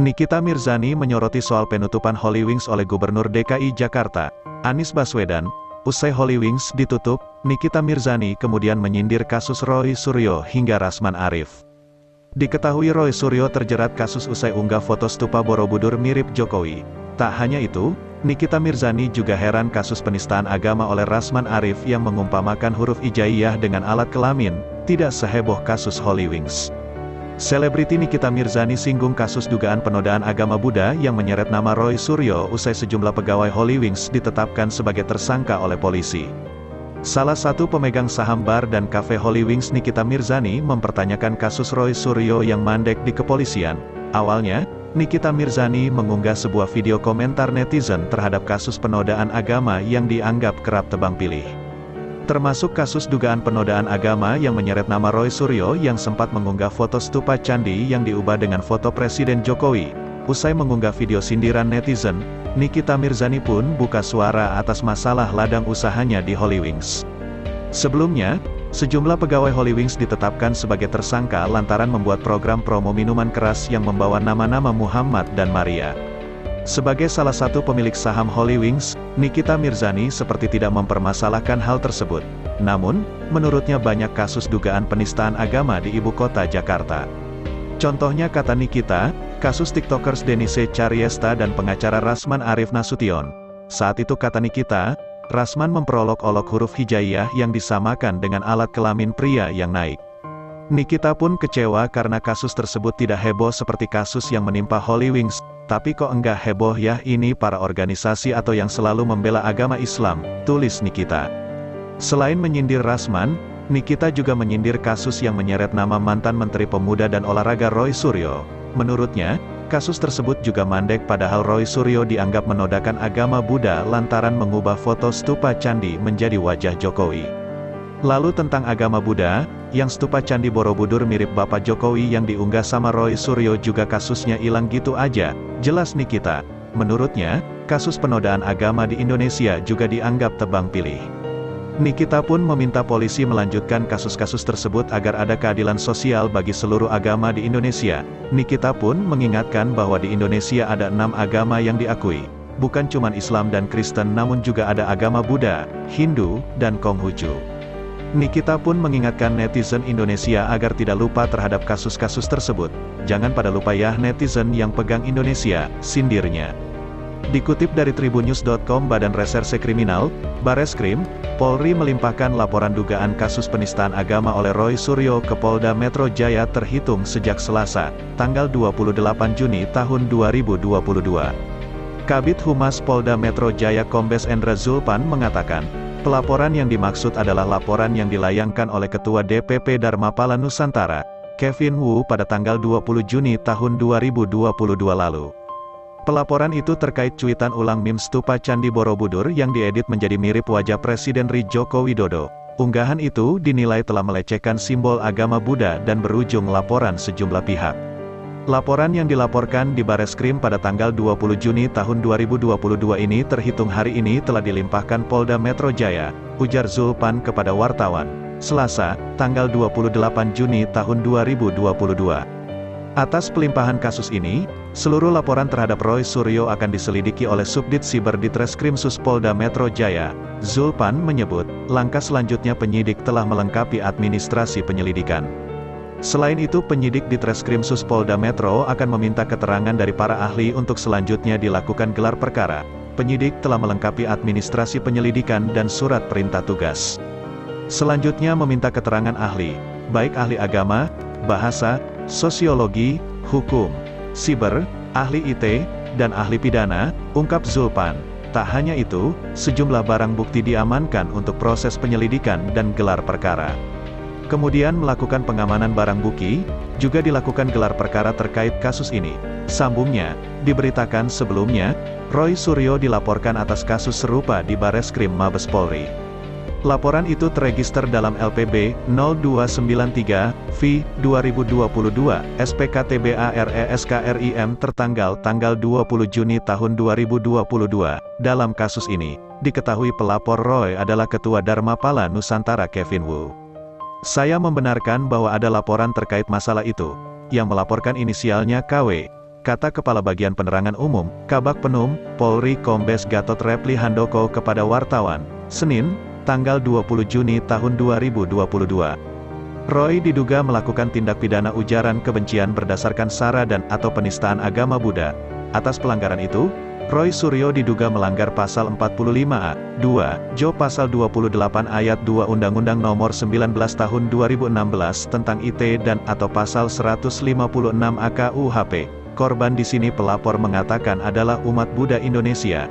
Nikita Mirzani menyoroti soal penutupan Hollywings oleh Gubernur DKI Jakarta, Anies Baswedan. Usai Hollywings ditutup, Nikita Mirzani kemudian menyindir kasus Roy Suryo hingga Rasman Arif. Diketahui Roy Suryo terjerat kasus usai unggah foto stupa Borobudur mirip Jokowi. Tak hanya itu, Nikita Mirzani juga heran kasus penistaan agama oleh Rasman Arif yang mengumpamakan huruf hijaiyah dengan alat kelamin, tidak seheboh kasus Hollywings. Selebriti Nikita Mirzani singgung kasus dugaan penodaan agama Buddha yang menyeret nama Roy Suryo usai sejumlah pegawai Hollywings ditetapkan sebagai tersangka oleh polisi. Salah satu pemegang saham bar dan kafe Hollywings Nikita Mirzani mempertanyakan kasus Roy Suryo yang mandek di kepolisian. Awalnya, Nikita Mirzani mengunggah sebuah video komentar netizen terhadap kasus penodaan agama yang dianggap kerap tebang pilih. Termasuk kasus dugaan penodaan agama yang menyeret nama Roy Suryo yang sempat mengunggah foto stupa candi yang diubah dengan foto Presiden Jokowi. Usai mengunggah video sindiran netizen, Nikita Mirzani pun buka suara atas masalah ladang usahanya di Hollywings. Sebelumnya, sejumlah pegawai Hollywings ditetapkan sebagai tersangka lantaran membuat program promo minuman keras yang membawa nama-nama Muhammad dan Maria. Sebagai salah satu pemilik saham Hollywings, Nikita Mirzani seperti tidak mempermasalahkan hal tersebut. Namun, menurutnya banyak kasus dugaan penistaan agama di ibu kota Jakarta. Contohnya kata Nikita, kasus tiktokers Denise Caryesta dan pengacara Rasman Arif Nasution. Saat itu kata Nikita, Rasman memperolok-olok huruf hijaiyah yang disamakan dengan alat kelamin pria yang naik. Nikita pun kecewa karena kasus tersebut tidak heboh seperti kasus yang menimpa Hollywings. Tapi kok enggak heboh ya ini para organisasi atau yang selalu membela agama Islam, tulis Nikita. Selain menyindir Rasman, Nikita juga menyindir kasus yang menyeret nama mantan Menteri Pemuda dan Olahraga Roy Suryo. Menurutnya, kasus tersebut juga mandek padahal Roy Suryo dianggap menodaikan agama Buddha lantaran mengubah foto stupa candi menjadi wajah Jokowi. Lalu tentang agama Buddha, yang stupa candi Borobudur mirip Bapak Jokowi yang diunggah sama Roy Suryo juga kasusnya hilang gitu aja, jelas Nikita. Menurutnya, kasus penodaan agama di Indonesia juga dianggap tebang pilih. Nikita pun meminta polisi melanjutkan kasus-kasus tersebut agar ada keadilan sosial bagi seluruh agama di Indonesia. Nikita pun mengingatkan bahwa di Indonesia ada 6 agama yang diakui. Bukan cuma Islam dan Kristen namun juga ada agama Buddha, Hindu, dan Konghucu. Nikita pun mengingatkan netizen Indonesia agar tidak lupa terhadap kasus-kasus tersebut. Jangan pada lupa ya netizen yang pegang Indonesia, sindirnya. Dikutip dari tribunnews.com, Badan Reserse Kriminal, Bareskrim, Polri melimpahkan laporan dugaan kasus penistaan agama oleh Roy Suryo ke Polda Metro Jaya terhitung sejak Selasa, tanggal 28 Juni tahun 2022. Kabid Humas Polda Metro Jaya Kombes Endra Zulpan mengatakan, pelaporan yang dimaksud adalah laporan yang dilayangkan oleh Ketua DPP Dharmapala Nusantara, Kevin Wu pada tanggal 20 Juni tahun 2022 lalu. Pelaporan itu terkait cuitan ulang meme stupa Candi Borobudur yang diedit menjadi mirip wajah Presiden Joko Widodo. Unggahan itu dinilai telah melecehkan simbol agama Buddha dan berujung laporan sejumlah pihak. Laporan yang dilaporkan di Bareskrim pada tanggal 20 Juni tahun 2022 ini terhitung hari ini telah dilimpahkan Polda Metro Jaya, ujar Zulpan kepada wartawan, Selasa, tanggal 28 Juni tahun 2022. Atas pelimpahan kasus ini, seluruh laporan terhadap Roy Suryo akan diselidiki oleh Subdit Siber Ditreskrimsus Polda Metro Jaya. Zulpan menyebut, langkah selanjutnya penyidik telah melengkapi administrasi penyelidikan. Selain itu penyidik di Treskrimsus Polda Metro akan meminta keterangan dari para ahli untuk selanjutnya dilakukan gelar perkara. Penyidik telah melengkapi administrasi penyelidikan dan surat perintah tugas. Selanjutnya meminta keterangan ahli, baik ahli agama, bahasa, sosiologi, hukum, siber, ahli IT, dan ahli pidana, ungkap Zulpan. Tak hanya itu, sejumlah barang bukti diamankan untuk proses penyelidikan dan gelar perkara. Kemudian melakukan pengamanan barang bukti, juga dilakukan gelar perkara terkait kasus ini. Sambungnya, diberitakan sebelumnya, Roy Suryo dilaporkan atas kasus serupa di Bareskrim Mabes Polri. Laporan itu terregister dalam LPB 0293-V-2022 SPKTBARESKRIM tertanggal tanggal 20 Juni tahun 2022. Dalam kasus ini, diketahui pelapor Roy adalah Ketua Dharmapala Nusantara Kevin Wu. Saya membenarkan bahwa ada laporan terkait masalah itu. Yang melaporkan inisialnya KW. kata Kepala Bagian Penerangan Umum, Kabag Penum, Polri Kombes Gatot Repli Handoko kepada wartawan, Senin, tanggal 20 Juni tahun 2022. Roy diduga melakukan tindak pidana ujaran kebencian berdasarkan sara dan atau penistaan agama Buddha. Atas pelanggaran itu, Roy Suryo diduga melanggar pasal 45A, 2, Jo pasal 28 ayat 2 Undang-Undang Nomor 19 Tahun 2016 tentang IT dan atau pasal 156 AKUHP. Korban di sini pelapor mengatakan adalah umat Buddha Indonesia.